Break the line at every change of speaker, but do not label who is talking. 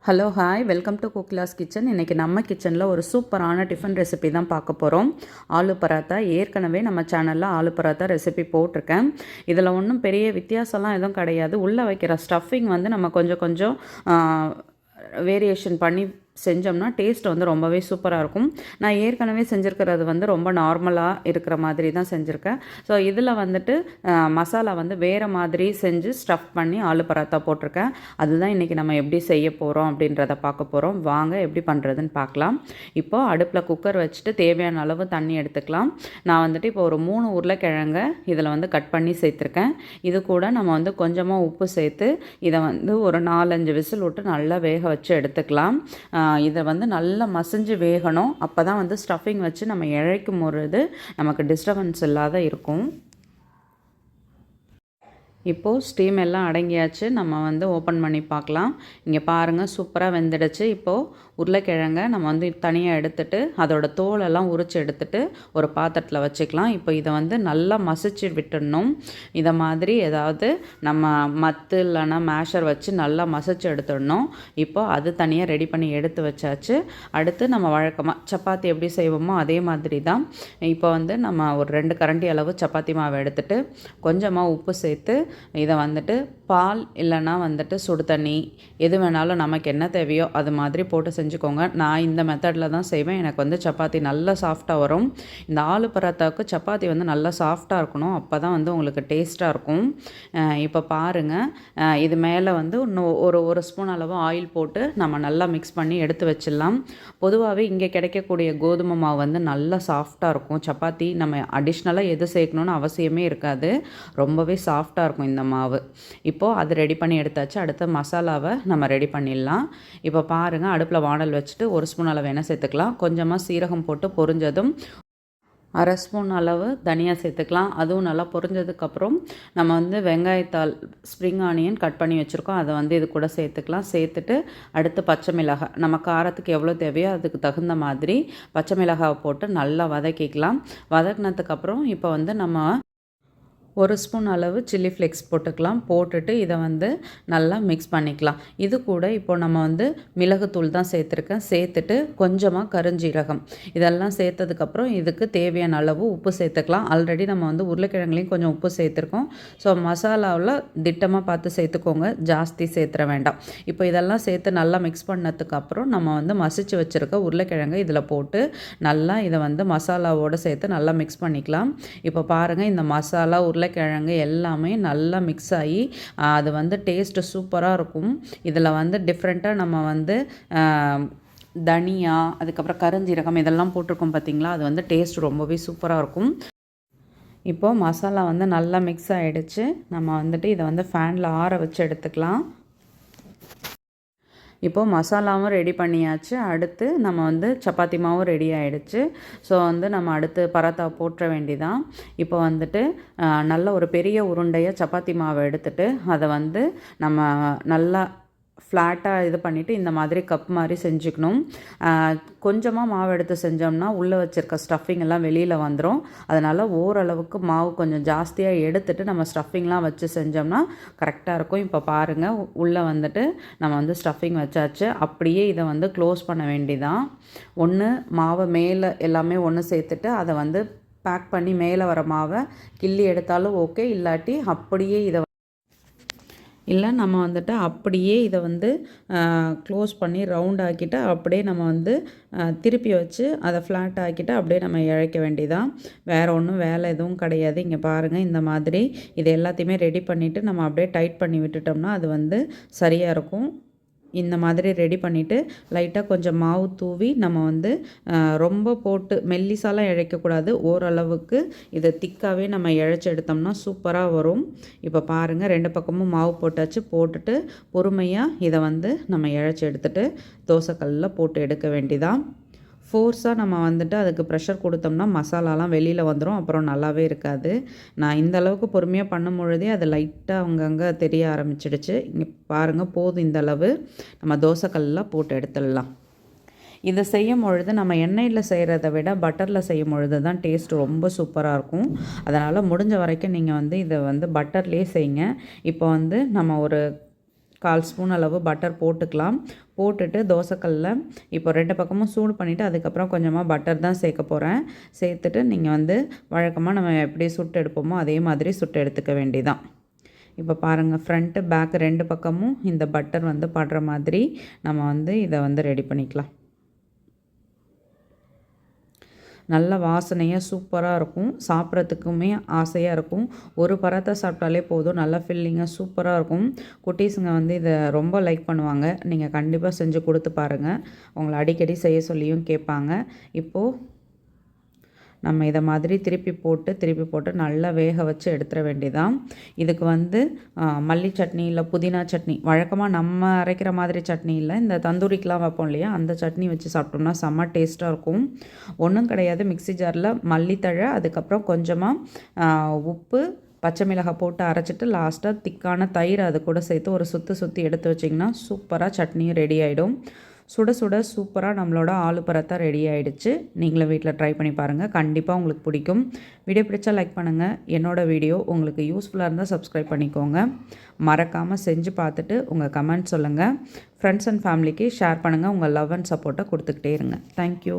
Hello hi welcome to Kokila's kitchen. இன்றைக்கி நம்ம கிச்சனில் ஒரு சூப்பரான டிஃபன் ரெசிபி தான் பார்க்க போகிறோம். ஆலு பராத்தா. ஏற்கனவே நம்ம சேனலில் ஆலு பராத்தா ரெசிபி போட்டிருக்கேன். இதில் ஒன்றும் பெரிய வித்தியாசம்லாம் எதுவும் கிடையாது. உள்ளே வைக்கிற ஸ்டஃபிங் வந்து நம்ம கொஞ்சம் கொஞ்சம் வேரியேஷன் பண்ணி செஞ்சோம்னா டேஸ்ட் வந்து ரொம்பவே சூப்பராக இருக்கும். நான் ஏற்கனவே செஞ்சுருக்கிறது வந்து ரொம்ப நார்மலாக இருக்கிற மாதிரி தான் செஞ்சுருக்கேன். ஸோ இதில் வந்துட்டு மசாலா வந்து வேறு மாதிரி செஞ்சு ஸ்டஃப் பண்ணி ஆலு பராத்தா போட்டிருக்கேன். அதுதான் இன்றைக்கி நம்ம எப்படி செய்ய போகிறோம் அப்படின்றத பார்க்க போகிறோம். வாங்க எப்படி பண்ணுறதுன்னு பார்க்கலாம். இப்போது அடுப்பில் குக்கர் வச்சுட்டு தேவையான அளவு தண்ணி எடுத்துக்கலாம். நான் வந்துட்டு இப்போ ஒரு 3 உருளைக்கிழங்க இதில் வந்து கட் பண்ணி சேர்த்துருக்கேன். இது கூட நம்ம வந்து கொஞ்சமாக உப்பு சேர்த்து இதை வந்து ஒரு 4-5 விசில் விட்டு நல்லா வேக வச்சு எடுத்துக்கலாம். இதை வந்து நல்லா மசிஞ்சு வேகணும். அப்போ தான் வந்து ஸ்டஃபிங் வச்சு நம்ம இழைக்கும் பொழுது நமக்கு டிஸ்டர்பன்ஸ் இல்லாத இருக்கும். இப்போது ஸ்டீம் எல்லாம் அடங்கியாச்சு. நம்ம வந்து ஓப்பன் பண்ணி பார்க்கலாம். இங்கே பாருங்கள், சூப்பராக வெந்துடுச்சு. இப்போது உருளைக்கிழங்க நம்ம வந்து தனியாக எடுத்துட்டு அதோட தோலெல்லாம் உரித்து எடுத்துட்டு ஒரு பாத்திரத்தில் வச்சுக்கலாம். இப்போ இதை வந்து நல்லா மசிச்சு விட்டுடணும். இதை மாதிரி ஏதாவது நம்ம மத்து இல்லைன்னா மேஷர் வச்சு நல்லா மசிச்சு எடுத்துடணும். இப்போது அது தனியாக ரெடி பண்ணி எடுத்து வச்சாச்சு. அடுத்து நம்ம வழக்கமாக சப்பாத்தி எப்படி செய்வோமோ அதே மாதிரி தான். இப்போ வந்து நம்ம ஒரு 2 கரண்டி அளவு சப்பாத்தி மாவு எடுத்துட்டு கொஞ்சமாக உப்பு சேர்த்து இதை வந்துட்டு பால் இல்லைன்னா வந்துட்டு சுடு தண்ணி எது வேணாலும் நமக்கு என்ன தேவையோ அது மாதிரி போட்டு செஞ்சுக்கோங்க. நான் இந்த மெத்தடில் தான் செய்வேன். எனக்கு வந்து சப்பாத்தி நல்லா சாஃப்டாக வரும். இந்த ஆலு பராத்தாவுக்கு சப்பாத்தி வந்து நல்லா சாஃப்டாக இருக்கணும். அப்போ தான் வந்து உங்களுக்கு டேஸ்ட்டாக இருக்கும். இப்போ பாருங்கள், இது மேலே வந்து இன்னும் ஒரு ஸ்பூன் அளவு ஆயில் போட்டு நம்ம நல்லா மிக்ஸ் பண்ணி எடுத்து வச்சிடலாம். பொதுவாகவே இங்கே கிடைக்கக்கூடிய கோதுமை மாவு வந்து நல்லா சாஃப்டாக இருக்கும். சப்பாத்தி நம்ம அடிஷ்னலாக எது சேர்க்கணுன்னு அவசியமே இருக்காது. ரொம்பவே சாஃப்டாக இருக்கும் இந்த மாவு. இப்போது அது ரெடி பண்ணி எடுத்தாச்சு. அடுத்த மசாலாவை நம்ம ரெடி பண்ணிடலாம். இப்போ பாருங்கள், அடுப்பில் வானல் வச்சுட்டு 1 ஸ்பூன் அளவு எண்ணெய் சேர்த்துக்கலாம். கொஞ்சமாக சீரகம் போட்டு பொரிஞ்சதும் 1/2 ஸ்பூன் அளவு தனியாக சேர்த்துக்கலாம். அதுவும் நல்லா பொரிஞ்சதுக்கப்புறம் நம்ம வந்து வெங்காயத்தால் ஸ்ப்ரிங் ஆனியன் கட் பண்ணி வச்சுருக்கோம், அதை வந்து இது கூட சேர்த்துக்கலாம். சேர்த்துட்டு அடுத்து பச்சை மிளகாய் நம்ம காரத்துக்கு எவ்வளோ தேவையோ அதுக்கு தகுந்த மாதிரி பச்சை மிளகாவை போட்டு நல்லா வதக்கிக்கலாம். வதக்கினதுக்கப்புறம் இப்போ வந்து நம்ம 1 ஸ்பூன் அளவு சில்லி ஃப்ளேக்ஸ் போட்டுக்கலாம். போட்டுட்டு இதை வந்து நல்லா மிக்ஸ் பண்ணிக்கலாம். இது கூட இப்போ நம்ம வந்து மிளகுத்தூள் தான் சேர்த்துருக்கேன். சேர்த்துட்டு கொஞ்சமாக கருஞ்சீரகம் இதெல்லாம் சேர்த்ததுக்கப்புறம் இதுக்கு தேவையான அளவு உப்பு சேர்த்துக்கலாம். ஆல்ரெடி நம்ம வந்து உருளைக்கிழங்குலையும் கொஞ்சம் உப்பு சேர்த்துருக்கோம். ஸோ மசாலாவில் திட்டமாக பார்த்து சேர்த்துக்கோங்க, ஜாஸ்தி சேர்த்துற வேண்டாம். இப்போ இதெல்லாம் சேர்த்து நல்லா மிக்ஸ் பண்ணதுக்கப்புறம் நம்ம வந்து மசிச்சு வச்சுருக்க உருளைக்கிழங்கு இதில் போட்டு நல்லா இதை வந்து மசாலாவோடு சேர்த்து நல்லா மிக்ஸ் பண்ணிக்கலாம். இப்போ பாருங்கள், இந்த மசாலா உருளைக்கிழங்கு எல்லாமே நல்லா மிக்ஸ் ஆகி அது வந்து டேஸ்ட்டு சூப்பராக இருக்கும். இதில் வந்து டிஃப்ரெண்ட்டாக நம்ம வந்து தனியா அதுக்கப்புறம் கருஞ்சீரகம் இதெல்லாம் போட்டிருக்கோம் பார்த்திங்களா, அது வந்து டேஸ்ட் ரொம்பவே சூப்பராக இருக்கும். இப்போது மசாலா வந்து நல்லா மிக்ஸ் ஆகிடுச்சு. நம்ம வந்துட்டு இதை வந்து ஃபேனில் ஆற வச்சு எடுத்துக்கலாம். இப்போது மசாலாவும் ரெடி பண்ணியாச்சு. அடுத்து நம்ம வந்து சப்பாத்தி மாவும் ரெடி ஆகிடுச்சு. ஸோ வந்து நம்ம அடுத்து பராத்தா போட்டுற வேண்டிதான். இப்போ வந்துட்டு நல்ல ஒரு பெரிய உருண்டையாக சப்பாத்தி மாவை எடுத்துட்டு அதை வந்து நம்ம நல்லா ஃப்ளாட்டாக இது பண்ணிவிட்டு இந்த மாதிரி கப் மாதிரி செஞ்சுக்கணும். கொஞ்சமாக மாவு எடுத்து செஞ்சோம்னா உள்ளே வச்சுருக்க ஸ்டஃபிங் எல்லாம் வெளியில் வந்துடும். அதனால் ஓரளவுக்கு மாவு கொஞ்சம் ஜாஸ்தியாக எடுத்துகிட்டு நம்ம ஸ்டஃபிங்லாம் வச்சு செஞ்சோம்னா கரெக்டாக இருக்கும். இப்போ பாருங்கள், உள்ளே வந்துட்டு நம்ம வந்து ஸ்டஃபிங் வச்சாச்சு. அப்படியே இதை வந்து க்ளோஸ் பண்ண வேண்டிதான். ஒன்று மாவை மேலே எல்லாமே ஒன்று சேர்த்துட்டு அதை வந்து பேக் பண்ணி மேலே வர மாவை கிள்ளி எடுத்தாலும் ஓகே, இல்லாட்டி அப்படியே இதை இல்லை நம்ம வந்துட்டு அப்படியே இதை வந்து க்ளோஸ் பண்ணி ரவுண்ட் ஆக்கிட்டு அப்படியே நம்ம வந்து திருப்பி வச்சு அதை ஃப்ளாட் ஆக்கிட்டு அப்படியே நம்ம இழைக்க வேண்டியதான். வேறு ஒன்றும் வேலை எதுவும் கிடையாது. இங்கே பாருங்கள், இந்த மாதிரி இது எல்லாத்தையுமே ரெடி பண்ணிவிட்டு நம்ம அப்படியே டைட் பண்ணி விட்டுட்டோம்னா அது வந்து சரியாக இருக்கும். இந்த மாதிரி ரெடி பண்ணிவிட்டு லைட்டாக கொஞ்சம் மாவு தூவி நம்ம வந்து ரொம்ப போட்டு மெல்லிசாலாம் இழைக்கக்கூடாது. ஓரளவுக்கு இதை திக்காகவே நம்ம இழைச்சி எடுத்தோம்னா சூப்பராக வரும். இப்போ பாருங்கள், 2 பக்கமும் மாவு போட்டாச்சு. போட்டுட்டு பொறுமையாக இதை வந்து நம்ம இழைச்சி எடுத்துகிட்டு தோசைக்கல்லில் போட்டு எடுக்க வேண்டிதான். ஃபோர்ஸாக நம்ம வந்துட்டு அதுக்கு ப்ரெஷர் கொடுத்தோம்னா மசாலாலாம் வெளியில் வந்துடும், அப்புறம் நல்லாவே இருக்காது. நான் இந்த அளவுக்கு பொறுமையாக பண்ணும் பொழுதே அது லைட்டாக அங்கங்கே தெரிய ஆரம்பிச்சிடுச்சு. இங்கே பாருங்கள், போதும் இந்த அளவு. நம்ம தோசைக்கல்லில் போட்டு எடுத்துடலாம். இதை செய்யும் பொழுது நம்ம எண்ணெயில் செய்கிறத விட பட்டரில் செய்யும் பொழுது தான் டேஸ்ட் ரொம்ப சூப்பராக இருக்கும். அதனால் முடிஞ்ச வரைக்கும் நீங்கள் வந்து இதை வந்து பட்டர்லேயே செய்யுங்க. இப்போ வந்து நம்ம ஒரு 1/4 ஸ்பூன் அளவு பட்டர் போட்டுக்கலாம். போட்டுட்டு தோசைக்கல்லில் இப்போ 2 பக்கமும் சூடு பண்ணிவிட்டு அதுக்கப்புறம் கொஞ்சமாக பட்டர் தான் சேர்க்க போகிறேன். சேர்த்துட்டு நீங்கள் வந்து வழக்கமாக நம்ம எப்படி சுட்டு எடுப்போமோ அதே மாதிரி சுட்டு எடுத்துக்க வேண்டியதான். இப்போ பாருங்கள், ஃப்ரண்ட்டு பேக் 2 பக்கமும் இந்த பட்டர் வந்து படுற மாதிரி நம்ம வந்து இதை வந்து ரெடி பண்ணிக்கலாம். நல்ல வாசனையாக சூப்பராக இருக்கும். சாப்பிட்றதுக்குமே ஆசையாக இருக்கும். ஒரு பராத்தா சாப்பிட்டாலே போதும், நல்லா ஃபில்லிங்காக சூப்பராக இருக்கும். குட்டீஸுங்க வந்து இதை ரொம்ப லைக் பண்ணுவாங்க. நீங்கள் கண்டிப்பாக செஞ்சு கொடுத்து பாருங்கள். உங்களை அடிக்கடி செய்ய சொல்லியும் கேட்பாங்க. இப்போது நம்ம இதை மாதிரி திருப்பி போட்டு நல்லா வேக வச்சு எடுத்துட வேண்டியதான். இதுக்கு வந்து மல்லி சட்னி இல்லை புதினா சட்னி, வழக்கமாக நம்ம அரைக்கிற மாதிரி சட்னி இல்லை, இந்த தந்தூரிக்கெலாம் வைப்போம் இல்லையா, அந்த சட்னி வச்சு சாப்பிட்டோம்னா செம்ம டேஸ்ட்டாக இருக்கும். ஒன்றும் கிடையாது, மிக்ஸி ஜாரில் மல்லித்தழை, அதுக்கப்புறம் கொஞ்சமாக உப்பு, பச்சை மிளகாய் போட்டு அரைச்சிட்டு லாஸ்ட்டாக திக்கான தயிர் அது கூட சேர்த்து ஒரு சுற்றி எடுத்து வச்சிங்கன்னா சூப்பராக சட்னியும் ரெடி ஆகிடும். சுட சுட சூப்பராக நம்மளோட ஆலு பராத்தா ரெடி ஆகிடுச்சு. நீங்களும் வீட்டில் ட்ரை பண்ணி பாருங்கள், கண்டிப்பாக உங்களுக்கு பிடிக்கும். வீடியோ பிடிச்சா லைக் பண்ணுங்கள். என்னோடய வீடியோ உங்களுக்கு யூஸ்ஃபுல்லாக இருந்தால் சப்ஸ்கிரைப் பண்ணிக்கோங்க. மறக்காமல் செஞ்சு பார்த்துட்டு உங்கள் கமெண்ட் சொல்லுங்கள். ஃப்ரெண்ட்ஸ் அண்ட் ஃபேமிலிக்கு ஷேர் பண்ணுங்கள். உங்கள் லவ் அண்ட் சப்போர்ட்டை கொடுத்துக்கிட்டே இருங்க. தேங்க்யூ.